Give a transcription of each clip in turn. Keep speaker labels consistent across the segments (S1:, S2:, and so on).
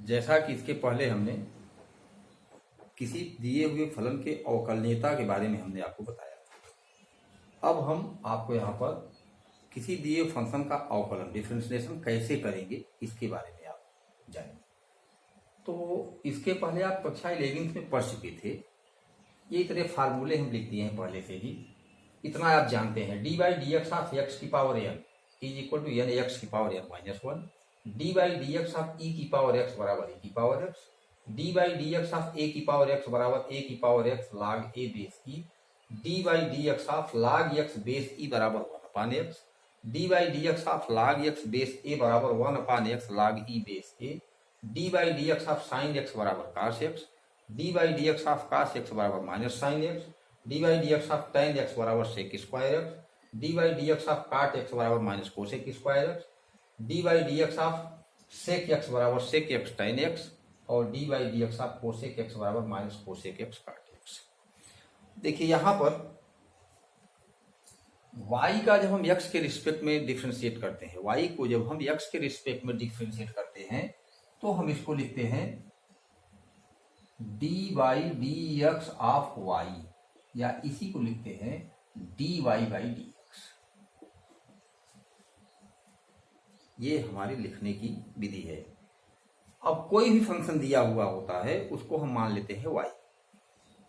S1: जैसा कि इसके पहले हमने किसी दिए हुए फलन के अवकलनीयता के बारे में हमने आपको बताया। अब हम आपको यहाँ पर किसी दिए फंक्शन का अवकलन डिफरेंशिएशन कैसे करेंगे इसके बारे में आप जानेंगे। तो इसके पहले आप कक्षा 11 में पढ़ चुके थे। ये इतने फार्मूले हम लिख दिए हैं पहले से ही, इतना आप जानते हैं। D by D X of X की power N is equal to N X की power N minus one. D by D X of E की पावर एक्स बराबर ई की power X. D by D X of A की power X बराबर A की power X log A base E. D by D X of log X base E बराबर one upon X. D by D X of log X base A बराबर one upon X log E base A. D by D X of sine X बराबर cos X. D by D X of cos X बराबर minus sine X. D by D X of tan X बराबर sec square X. D by D X of cot X बराबर minus cosec square X. D by D X of sec X बराबर sec X ten x. और D by D X of cosec x बराबर minus cosec x काट x. देखिए यहां पर y का जब हम x के रिस्पेक्ट में डिफ्रेंशिएट करते हैं, y को जब हम x के रिस्पेक्ट में डिफ्रेंशिएट करते हैं तो हम इसको लिखते हैं D by D X of Y, या इसी को लिखते हैं D Y by D X. ये हमारी लिखने की विधि है। अब कोई भी फंक्शन दिया हुआ होता है उसको हम मान लेते हैं y।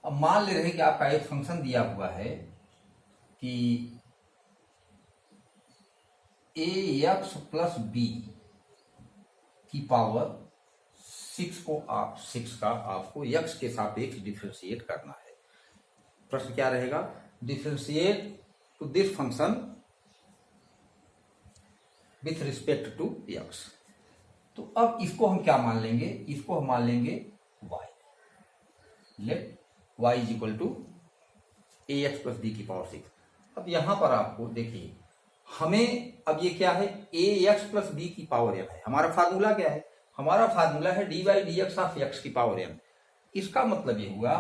S1: अब मान ले रहे हैं कि आपका एक फंक्शन दिया हुआ है कि ए एक्स प्लस बी की पावर 6 का आपको x के सापेक्ष डिफरेंशिएट करना है। प्रश्न क्या रहेगा? Differentiate to this function with respect to x। तो अब इसको हम क्या मान लेंगे? इसको हम मान लेंगे y। Let y is equal to A X plus B की पावर 6। अब यहां पर आपको देखिए, हमें अब ये क्या है? ए एक्स प्लस बी की पावर एन है। हमारा फार्मूला क्या है? हमारा फार्मूला है D by D X of X की पावर एन। इसका मतलब ये हुआ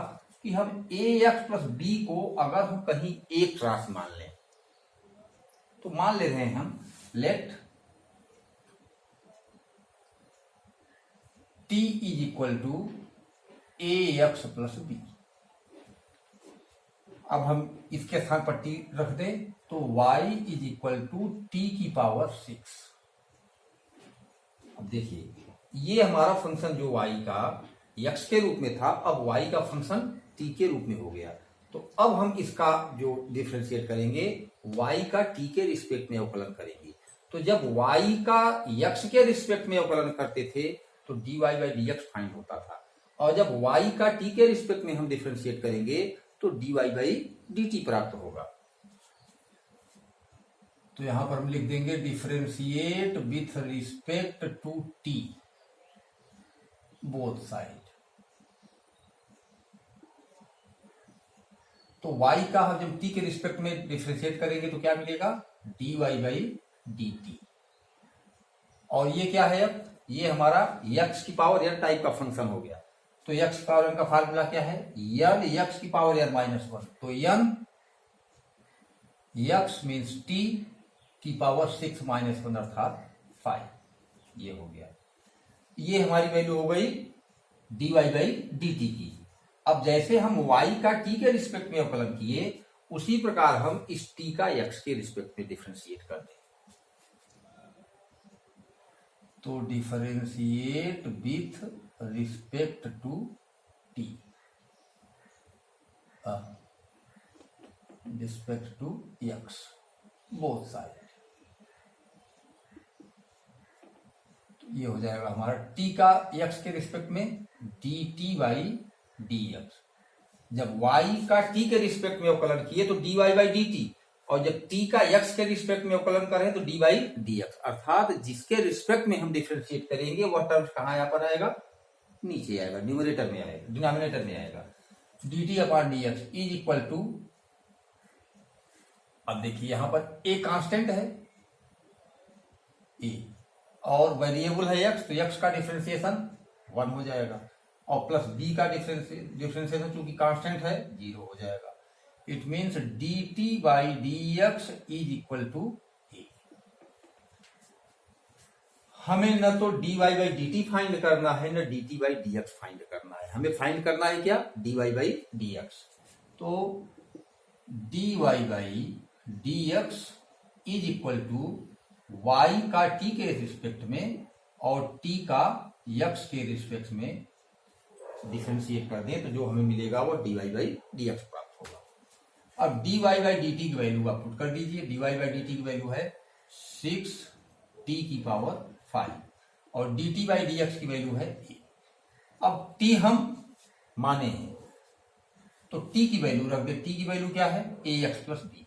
S1: कि हम ए एक्स प्लस बी को अगर हम कहीं एक राशि मान लें तो मान ले रहे हैं हम let T is equal to A X plus B. अब हम इसके स्थान पर टी रख दें तो y is equal to T की पावर 6। अब देखिए ये हमारा फंक्शन जो y का x के रूप में था, अब y का फंक्शन t के रूप में हो गया। तो अब हम इसका जो डिफरेंशिएट करेंगे y का t के रिस्पेक्ट में अवकलन करेंगे। तो जब y का x के रिस्पेक्ट में अवकलन करते थे तो dy by D X find होता था, और जब y का t के रिस्पेक्ट में हम डिफरेंशिएट करेंगे तो dy बाई dt प्राप्त होगा। तो यहां पर हम लिख देंगे differentiate with respect to t both side. तो y का हम जब t के रिस्पेक्ट में डिफरेंशिएट करेंगे तो क्या मिलेगा? dy by dt। और ये क्या है? अब ये हमारा x की पावर n टाइप का फंक्शन हो गया। तो x की पावर n का फार्मूला क्या है? n x की पावर n माइनस 1। तो n x मीन्स t की पावर 6 माइनस 1 अर्थात 5। ये हो गया। ये हमारी वैल्यू हो गई dy बाई dt की। अब जैसे हम y का t के रिस्पेक्ट में अवकलन किए उसी प्रकार हम इस t का x के रिस्पेक्ट में डिफरेंशिएट कर दें। तो differentiate with respect to t, respect to x both side. तो ये हो जाएगा हमारा t का x के रिस्पेक्ट में dt बाई dx। जब y का t के रिस्पेक्ट में अवकलन किए तो dy बाई dt, और जब t का x के रिस्पेक्ट में अवकलन करें तो dy बाई dx। अर्थात जिसके रिस्पेक्ट में हम डिफरेंशिएट करेंगे वह टर्म्स कहां यहाँ पर आएगा? नीचे आएगा, न्यूमरेटर में आएगा, डिनोमिनेटर में आएगा। dt upon dx is equal to, अब देखिए यहां पर a कांस्टेंट है a, और वेरिएबल है x, तो x का डिफरेंशिएशन 1 हो जाएगा, और प्लस b का डिफरेंशिएशन चूंकि कांस्टेंट है 0 हो जाएगा। It means dt by dx is equal to a। हमें न तो dy by D T find करना है, न dt by D X find करना है। हमें फाइंड करना है क्या, dy बाई डी एक्स। तो dy by D X is equal to y का t के रिस्पेक्ट में और t का x के रिस्पेक्ट में डिफरेंशिएट कर दें तो जो हमें मिलेगा वो dy बाई डी एक्स प्राप्त होगा। अब dy बाई डी टी की वैल्यू आप पुट कर दीजिए। dy बाई डी टी की वैल्यू है 6t की पावर 5 और dt बाई डी एक्स की वैल्यू है a। अब t हम माने हैं तो t की वैल्यू रख दे। t की वैल्यू क्या है, ax प्लस b।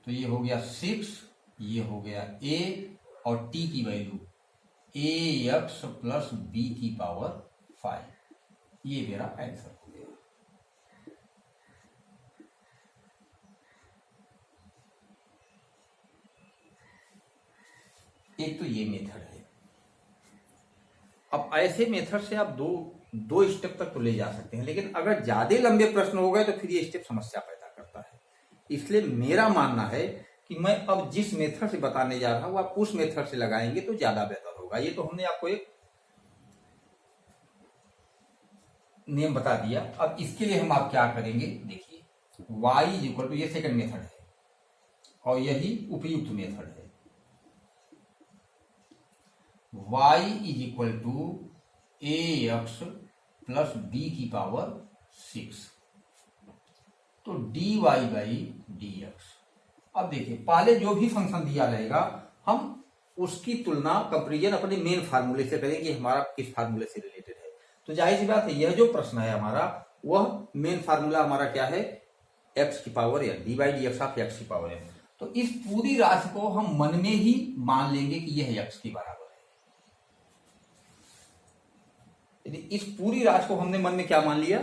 S1: तो ये हो गया 6, ये हो गया a और t की वैल्यू ax प्लस b की पावर 5। ये मेरा आंसर हो गया। एक तो ये मेथड है। अब ऐसे मेथड से आप दो स्टेप तक तो ले जा सकते हैं, लेकिन अगर ज्यादा लंबे प्रश्न हो गए तो फिर ये स्टेप समस्या पैदा करता है। इसलिए मेरा मानना है कि मैं अब जिस मेथड से बताने जा रहा हूं आप उस मेथड से लगाएंगे तो ज्यादा बेहतर होगा। ये तो हमने आपको एक नियम बता दिया। अब इसके लिए हम आप क्या करेंगे, देखिए y इज इक्वल टू, ये सेकंड मेथड है और यही उपयुक्त मेथड है। y is equal to ax plus b की पावर 6 तो dy बाई डी एक्स। अब देखिए पहले जो भी फंक्शन दिया रहेगा हम उसकी तुलना कंपेरिजन अपने मेन फार्मूले से करें कि हमारा किस फार्मूले से रिलेटेड है। तो जाहिर सी बात है यह जो प्रश्न है हमारा वह मेन फार्मूला हमारा क्या है, x की power n, D by D X of x की पावर n। तो इस पूरी राशि को हम मन में ही मान लेंगे कि यह x के बराबर है। यदि इस पूरी राशि को हमने मन में क्या मान लिया,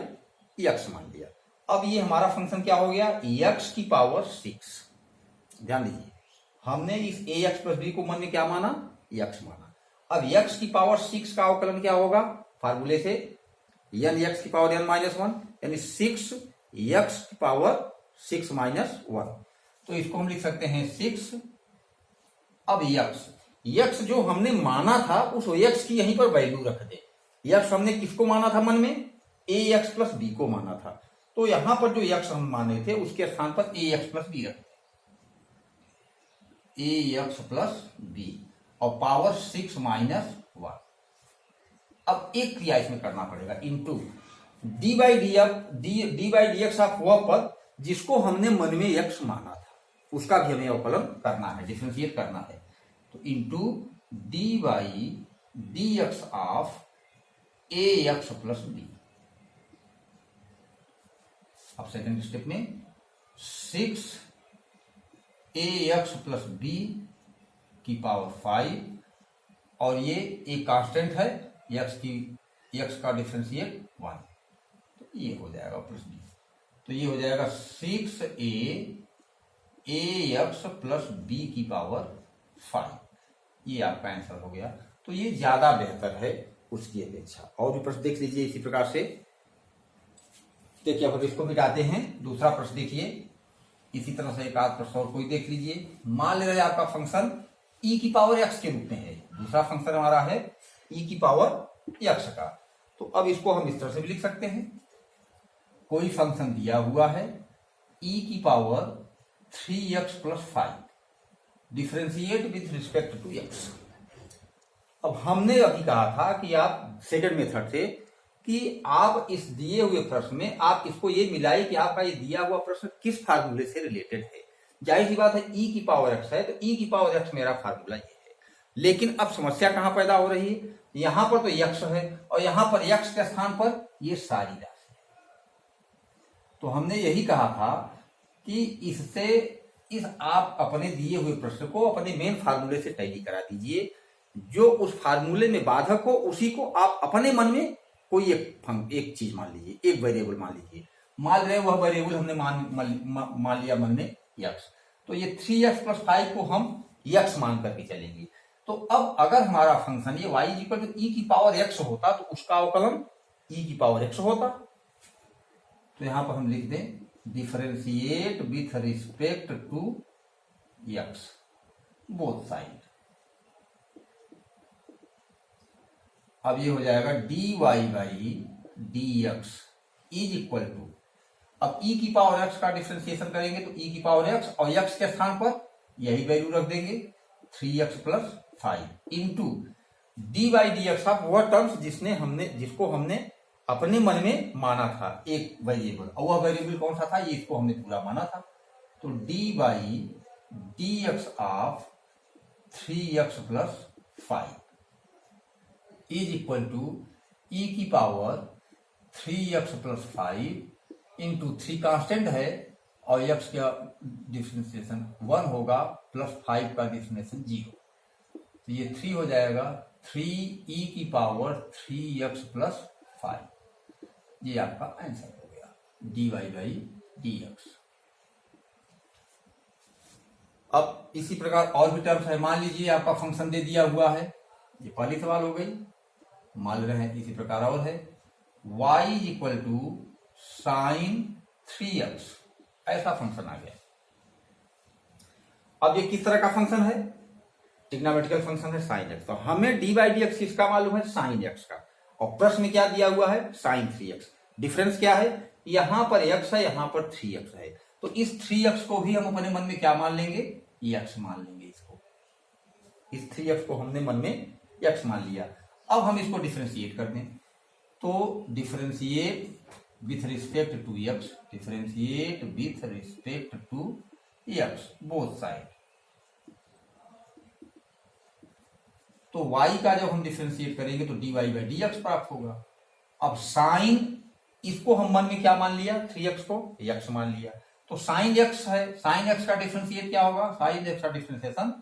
S1: x मान लिया। अब ये हमारा फंक्शन क्या हो गया, x की पावर 6। ध्यान दीजिए हमने इस ax प्लस b को मन में क्या माना, x माना। अब x की पावर 6 का अवकलन क्या होगा, फार्मूले से n x की पावर n माइनस 1 यानी 6 x की पावर 6 माइनस 1। तो इसको हम लिख सकते हैं 6। अब x जो हमने माना था उस x की यहीं पर वैल्यू रख दे। x हमने किसको माना था मन में, ax प्लस b को माना था। तो यहां पर जो x हम माने थे उसके स्थान पर ax प्लस b रख दे, ax प्लस b और पावर 6 माइनस 1। अब एक क्रिया इसमें करना पड़ेगा, into D by D X of वह पद जिसको हमने मन में x माना था उसका भी हमें अवकलन करना है, डिफरेंशिएट करना है। तो into D by D X of A X plus B. अब सेकेंड स्टेप में 6 ए एक्स प्लस बी की पावर 5 और ये एक कांस्टेंट है x का डिफरेंशिएट 1। तो ये हो जाएगा प्लस बी। तो ये हो जाएगा 6a एक्स प्लस बी की पावर 5। ये आपका आंसर हो गया। तो ये ज्यादा बेहतर है उसकी अपेक्षा। और भी प्रश्न देख लीजिए इसी प्रकार से। देखिए अब इसको मिटाते हैं। दूसरा प्रश्न देखिए, इसी तरह से एक आध प्रश्न और कोई देख लीजिए। मान ले रहे आपका फंक्शन e की पावर x के रूप में है। दूसरा फंक्शन हमारा है e की पावर x का। तो अब इसको हम इस तरह से भी लिख सकते हैं, कोई फंक्शन दिया हुआ है e की power 3x plus 5 differentiate with respect to x। अब हमने अभी कहा था कि आप सेकंड मेथड से कि आप इस दिए हुए प्रश्न में आप इसको ये मिलाए कि आपका ये दिया हुआ प्रश्न किस फार्मूले से रिलेटेड है। जाहिर सी बात है e की पावर x है तो e की पावर x मेरा फार्मूला ये है। लेकिन अब समस्या कहां पैदा हो रही है, यहां पर तो x है और यहां पर x के स्थान पर ये सारी राशि है। तो हमने यही कहा था कि इससे आप अपने दिए हुए प्रश्न को अपने मेन फार्मूले से टैली करा दीजिए। जो उस फार्मूले में बाधक हो उसी को आप अपने मन में कोई एक चीज मान लीजिए, एक वेरिएबल मान लीजिए। मान रहे वह वेरिएबल हमने मान लिया मन में x। तो ये 3x प्लस 5 को हम x मान करके चलेंगे। तो अब अगर हमारा फंक्शन ये y इक्वल टू e की पावर x होता तो उसका अवकलन e की पावर x होता। तो यहां पर हम लिख दें differentiate with respect to x both side. अब ये हो जाएगा dy by D X is equal to, अब e की पावर x का डिफ्रेंसिएशन करेंगे तो e की पावर x और x के स्थान पर यही वैल्यू रख देंगे 3x plus 5 into D by D x. आप वह टर्म्स जिसको हमने अपने मन में माना था एक वेरिएबल, और वह वेरिएबल कौन सा था, ये इसको हमने पूरा माना था। तो D by D X of 3x plus 5 is equal to e की power 3x plus 5 into 3 constant है और x का डिफरेंशिएशन 1 होगा प्लस 5 का डिफरेंशिएशन 0, तो ये 3 हो जाएगा 3e की पावर 3x प्लस 5। ये आपका आंसर हो गया dy बाई डी एक्स। अब इसी प्रकार और भी टर्म्स है। मान लीजिए आपका फंक्शन दे दिया हुआ है, ये पहली सवाल हो गई। मान रहे हैं इसी प्रकार और है y is equal to sine 3x, ऐसा फंक्शन आ गया। अब ये किस तरह का फंक्शन है, ट्रिग्नोमेट्रिकल फंक्शन है साइन एक्स। तो हमें डी बाई डी एक्स किसका मालूम है, साइन एक्स का, और प्रश्न में क्या दिया हुआ है, साइन 3x। डिफरेंस क्या है, यहां पर x है, यहां पर 3x है, तो इस 3x को भी हम अपने मन में क्या मान लेंगे, x मान लेंगे। इसको, इस 3x को हमने मन में x मान लिया। अब हम इसको डिफरेंशिएट कर दें, तो differentiate with respect to x, differentiate with respect to x both side. तो y का जब हम डिफरेंशिएट करेंगे तो dy बाई डी एक्स प्राप्त होगा। अब साइन, इसको हम मन में क्या मान लिया, 3x को x मान लिया, तो साइन x है, साइन x का डिफरेंशिएट क्या होगा, साइन x का differentiation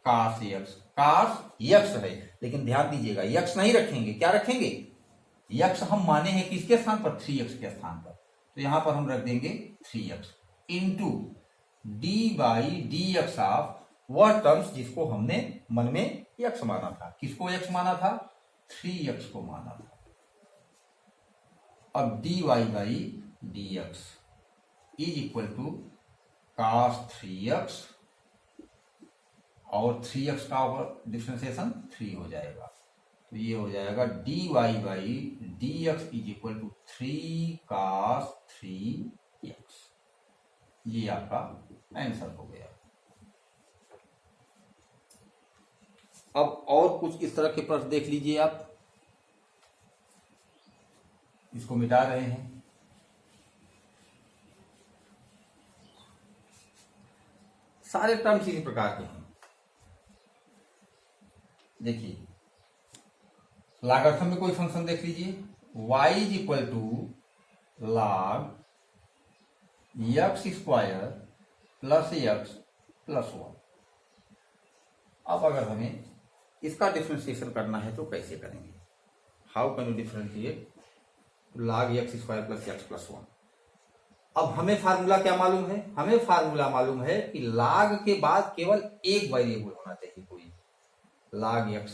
S1: cos x, cos x है, लेकिन ध्यान दीजिएगा x नहीं रखेंगे, क्या रखेंगे, x हम माने हैं किसके स्थान पर, 3x के स्थान पर, तो यहां पर हम रख देंगे 3x into D by D X of वह टर्म्स जिसको हमने मन में x माना था। किसको x माना था, 3x को माना था। अब dy by D X is equal to cos 3x, और 3x का डिफरेंशिएशन 3 हो जाएगा, तो ये हो जाएगा dy by D X is equal to 3 cos 3x। ये आपका आंसर हो गया। अब और कुछ इस तरह के प्रश्न देख लीजिए आप, इसको मिटा रहे हैं। सारे टर्म्स इसी प्रकार के हैं। देखिए लॉगरिथम में कोई फंक्शन देख लीजिए, y is equal to log x square plus x plus 1। अब अगर हमें इसका डिफरेंशिएशन करना है तो कैसे करेंगे, how can you differentiate log x square plus x plus 1। अब हमें फार्मूला क्या मालूम है, हमें फार्मूला मालूम है कि log के बाद केवल एक वेरिएबल होना चाहिए कोई, log x।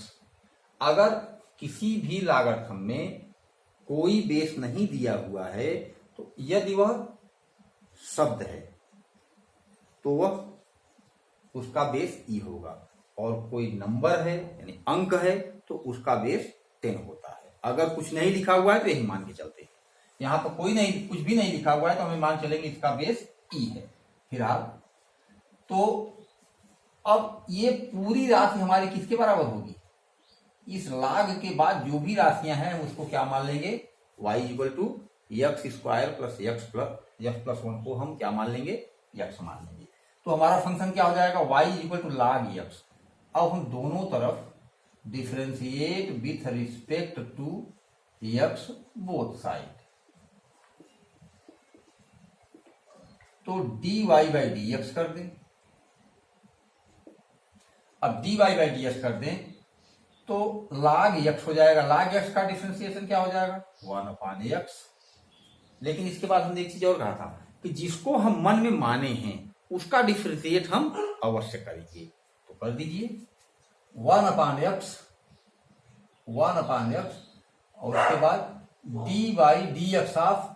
S1: अगर किसी भी लॉगरिथम में कोई बेस नहीं दिया हुआ है, तो यदि वह शब्द है तो वह उसका बेस ई होगा, और कोई नंबर है यानी अंक है तो उसका बेस 10 होता है। अगर कुछ नहीं लिखा हुआ है तो यही मान के चलते हैं। यहां पर कोई नहीं, कुछ भी नहीं लिखा हुआ है तो हमें मान चलेंगे इसका बेस ई है फिलहाल। तो अब ये पूरी राशि हमारी किसके बराबर होगी, इस log के बाद जो भी राशियां हैं उसको क्या मान लेंगे, y equal to X square plus X plus 1 को हम क्या मान लेंगे, x मान लेंगे। तो हमारा फंक्शन क्या हो जाएगा, y equal to log x। अब हम दोनों तरफ differentiate with respect to x both side, तो dy बाई डी एक्स कर दें। अब dy बाई डी एक्स कर दें तो log x हो जाएगा, log x का डिफरेंशिएशन क्या हो जाएगा, 1/x। लेकिन इसके बाद हमने एक चीज और कहा था कि जिसको हम मन में माने हैं उसका डिफरेंशिएट हम अवश्य करेंगे, तो कर दीजिए 1/x, और उसके बाद D by D X of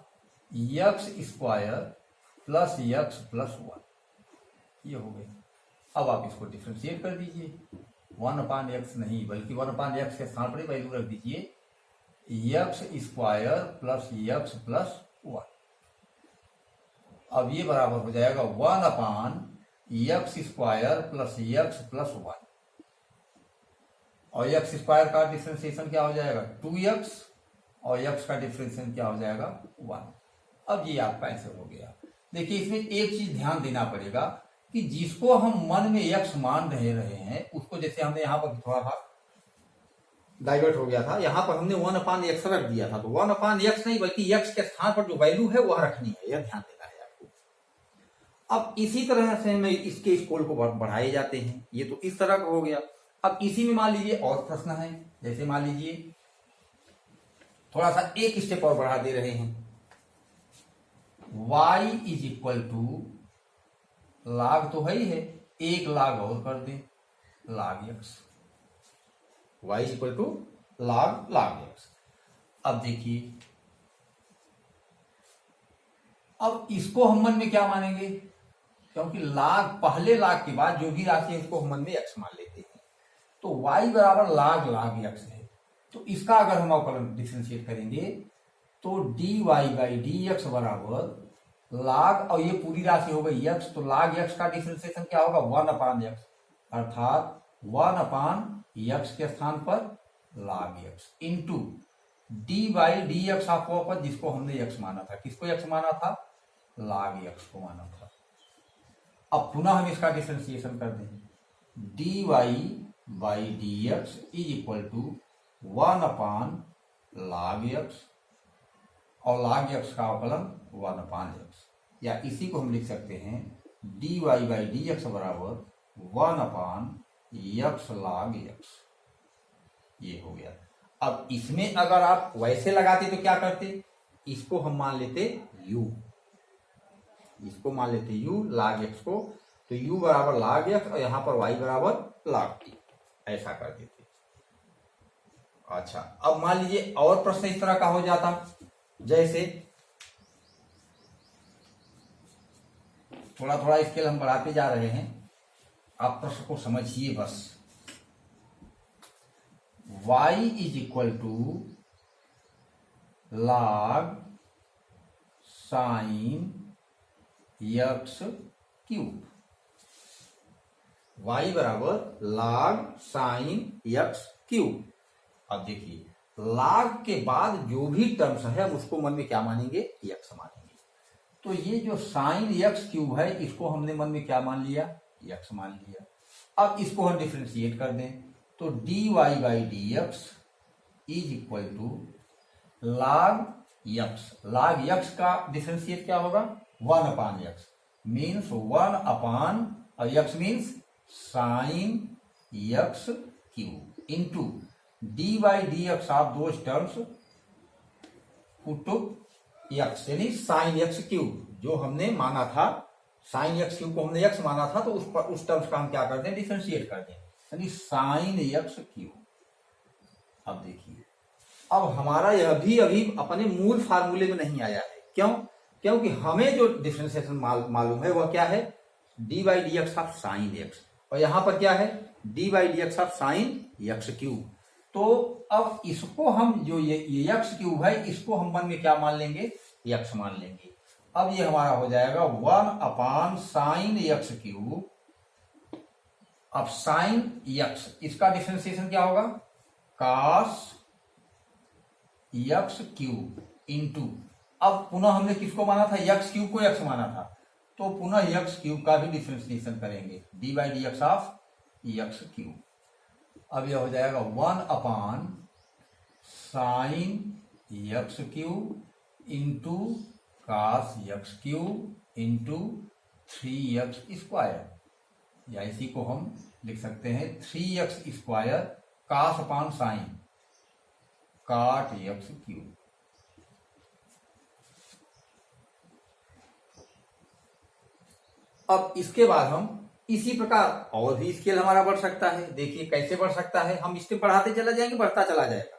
S1: x square plus X plus 1, ये हो गई। अब आप इसको डिफरेंशिएट कर दीजिए, 1/x नहीं, बल्कि 1/x के स्थान पर वैल्यू रख दीजिए x² प्लस x प्लस 1। अब ये बराबर हो जाएगा 1/x² प्लस x प्लस 1, और x² का डिफरेंशिएशन क्या हो जाएगा 2x, और x का डिफरेंशिएशन क्या हो जाएगा 1। अब ये आपका आंसर हो गया। देखिए इसमें एक चीज ध्यान देना पड़ेगा कि जिसको हम मन में x मान रहे हैं उसको, जैसे हमने यहाँ पर थोड़ा सा डाइवर्ट हो गया था, यहाँ पर हमने 1/x रख दिया था, तो 1/x नहीं बल्कि x के स्थान पर जो वैल्यू है वह रखनी है, यह ध्यान देना है आपको। अब इसी तरह से हमें इसके स्कोर को बढ़ाए जाते हैं, ये तो इस तरह का हो गया। अब इसी में मान लीजिए और प्रश्न है, जैसे मान लीजिए थोड़ा सा एक स्टेप और बढ़ा दे रहे हैं, y is equal to log तो है ही है, एक log और कर दे log x, y is equal to log x। अब देखिए, अब इसको हम मन में क्या मानेंगे, क्योंकि log पहले log के बाद जो भी राशि है उसको हम मन में x मान लेते हैं, तो y बराबर log x है। तो इसका अगर हम अवकलन डिफरेंशिएट करेंगे तो dy बाई dx बराबर log, और ये पूरी राशि हो गई x, तो log x का डिफरेंशिएशन क्या होगा 1/x, अर्थात 1/x के स्थान पर log x into D by D X of वापस जिसको हमने x माना था, किसको x माना था log x को माना था। अब पुनः हम इसका डिफरेंशिएशन कर दें, dy by D X is equal to 1/log x, और log x का अवकलन 1/x, या इसी को हम लिख सकते हैं dy बाई डी एक्स बराबर 1/x log x। ये हो गया। अब इसमें अगर आप वैसे लगाते तो क्या करते, इसको हम मान लेते u, इसको मान लेते u log x को, तो u बराबर log x और यहां पर y बराबर log t, ऐसा कर देते। अच्छा, अब मान लीजिए और प्रश्न इस तरह का हो जाता, जैसे थोड़ा थोड़ा स्केल हम बढ़ाते जा रहे हैं, आप प्रश्न को समझिए बस। y is equal to log sine x cube, y बराबर log साइन x क्यूब। अब देखिए log के बाद जो भी टर्म्स है हम उसको मन में क्या मानेंगे x मानेंगे, तो ये जो साइन x क्यूब है इसको हमने मन में क्या मान लिया x मान लिया। अब इसको हम डिफरेंशिएट कर दें तो dy by D X is equal to log x का डिफरेंशिएट क्या होगा 1/x, means 1/x means sine x cube into D by D X of those terms put to x, यानी साइन x क्यूब जो हमने माना था, साइन x क्यूब को हमने x माना था, तो उस टर्म्स का हम क्या करते हैं डिफरेंशिएट करते हैं, यानी साइन x क्यूब। अब देखिए, अब हमारा यह भी अभी अपने मूल फार्मूले में नहीं आया है, क्यों, क्योंकि हमें जो डिफरेंशिएशन मालूम है वह क्या है D by D X of sign x, और यहां पर क्या है D by D X of sign x cube. तो अब इसको हम जो ये x क्यूब है इसको हम मन में क्या मान लेंगे x मान लेंगे। अब ये हमारा हो जाएगा 1/साइन x क्यूब। अब साइन x इसका डिफरेंशिएशन क्या होगा cos x क्यूब इंटू, अब पुनः हमने किसको माना था x क्यूब को x माना था, तो पुनः x क्यूब का भी डिफरेंशिएशन करेंगे D by D X of x cube. अब यह हो जाएगा 1/साइन x cube into cos x cube into 3x square, या इसी को हम लिख सकते हैं 3x square cos upon sine cot x cube. अब इसके बाद हम इसी प्रकार और भी स्केल हमारा बढ़ सकता है। देखिए कैसे बढ़ सकता है, हम इसके बढ़ाते चला जाएंगे, बढ़ता चला जाएगा।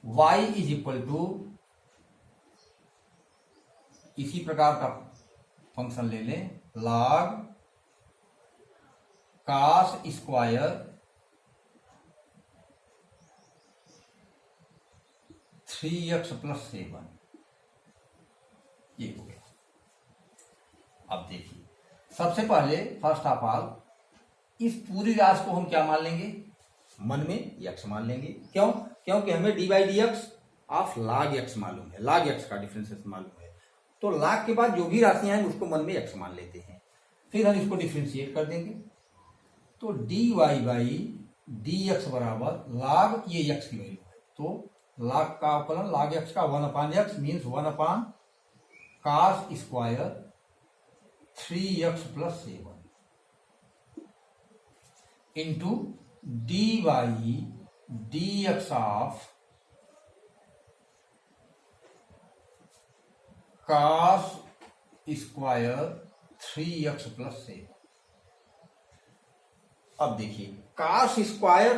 S1: y इज इक्वल टू इसी प्रकार का फंक्शन ले लें log cos square 3x plus 7, ये हो गया। अब देखिए, सबसे पहले फर्स्ट ऑफ ऑल इस पूरी राशि को हम क्या मान लेंगे, मन में x मान लेंगे। क्यों? क्योंकि हमें D by D X of log x मालूम है, log x का डिफरेंशियल मालूम है। तो log के बाद जो भी राशियां हैं उसको मन में x मान लेते हैं, फिर हम इसको डिफ्रेंशिएट कर देंगे। तो D Y by D X बराबर log, ये x की वैल्यू है, तो log का अवकलन log x का 1/x means 1 cos square 3x plus 7 into D by D X of cos square 3x plus 7। अब देखिए, cos स्क्वायर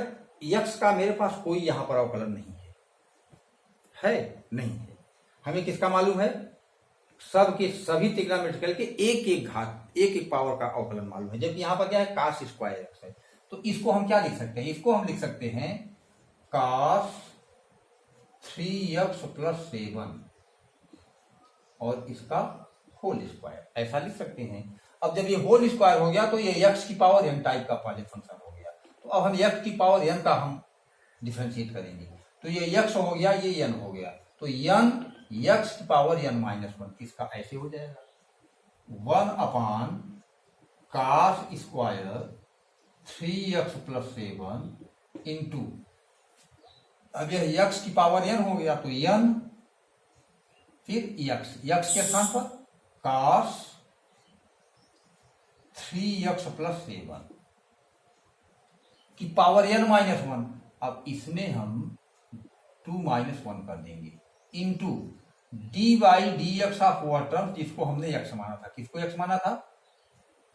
S1: x का मेरे पास कोई यहां पर अवकलन नहीं है, नहीं है। हमें किसका मालूम है, सब के सभी त्रिग्नोमेट्रिकल के एक एक घात, एक एक पावर का अवकलन मालूम है, जबकि यहां पर क्या है, cos स्क्वायर x है। तो इसको हम क्या लिख सकते हैं, इसको हम लिख सकते हैं cos 3x प्लस 7 और इसका होल स्क्वायर, ऐसा लिख सकते हैं। अब जब ये होल स्क्वायर हो गया तो ये x की पावर n टाइप का पहले फंक्शन हो गया। तो अब हम x की पावर n का हम डिफरेंशिएट करेंगे, तो ये x हो गया, ये n हो गया, तो n x की पावर n-1, इसका ऐसे हो जाएगा 1 cos square 3x plus 7 into, अब यह x की पावर n हो गया तो n, फिर x के स्थान पर cos 3x प्लस 7 की पावर n-1। अब इसमें हम 2-1 कर देंगे into D by D X of वह टर्म जिसको हमने x माना था। किसको x माना था,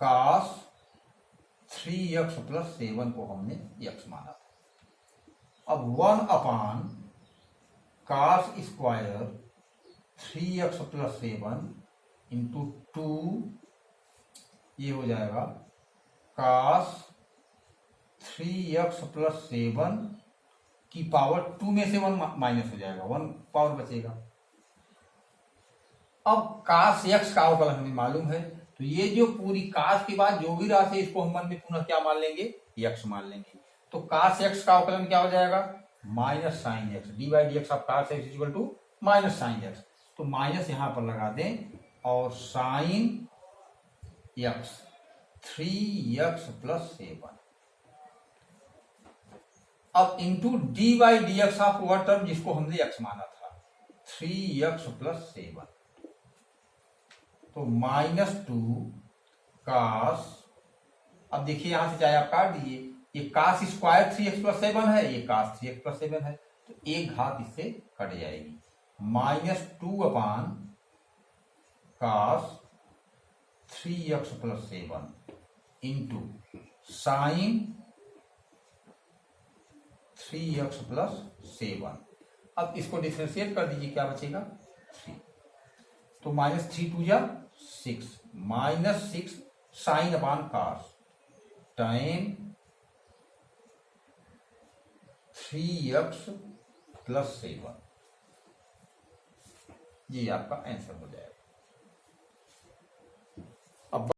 S1: cos 3x प्लस 7 को हमने x माना था। अब 1 cos square 3x plus 7 into 2, ये हो जाएगा cos 3x प्लस 7 की पावर 2 में से 1 माइनस हो जाएगा, 1 पावर बचेगा। अब cos x का अवकलन हमें मालूम है, तो ये जो पूरी cos के बाद जो भी राशि है इसको हम मन में पुनः क्या मान लेंगे, x मान लेंगे। तो cos x का अवकलन क्या हो जाएगा, minus sine x, D by D X of cos x equal to minus sine x। तो माइनस यहां पर लगा दें और साइन x 3x प्लस 7, अब into D by D X of वह टर्म जिसको हमने x माना था 3x प्लस 7, तो -2 cos, अब देखिए यहां से चाहे आप काट दीजिए, ये cos स्क्वायर 3x प्लस 7 है, ये cos 3x प्लस 7 है, तो एक घात इससे कट जाएगी, -2 cos 3x plus 7 into sine 3x plus 7। अब इसको डिफरेंशिएट कर दीजिए, क्या बचेगा 3, तो -3 × 6, -6 साइन अपान cos टाइम 3x प्लस 7, ये आपका आंसर हो जाएगा।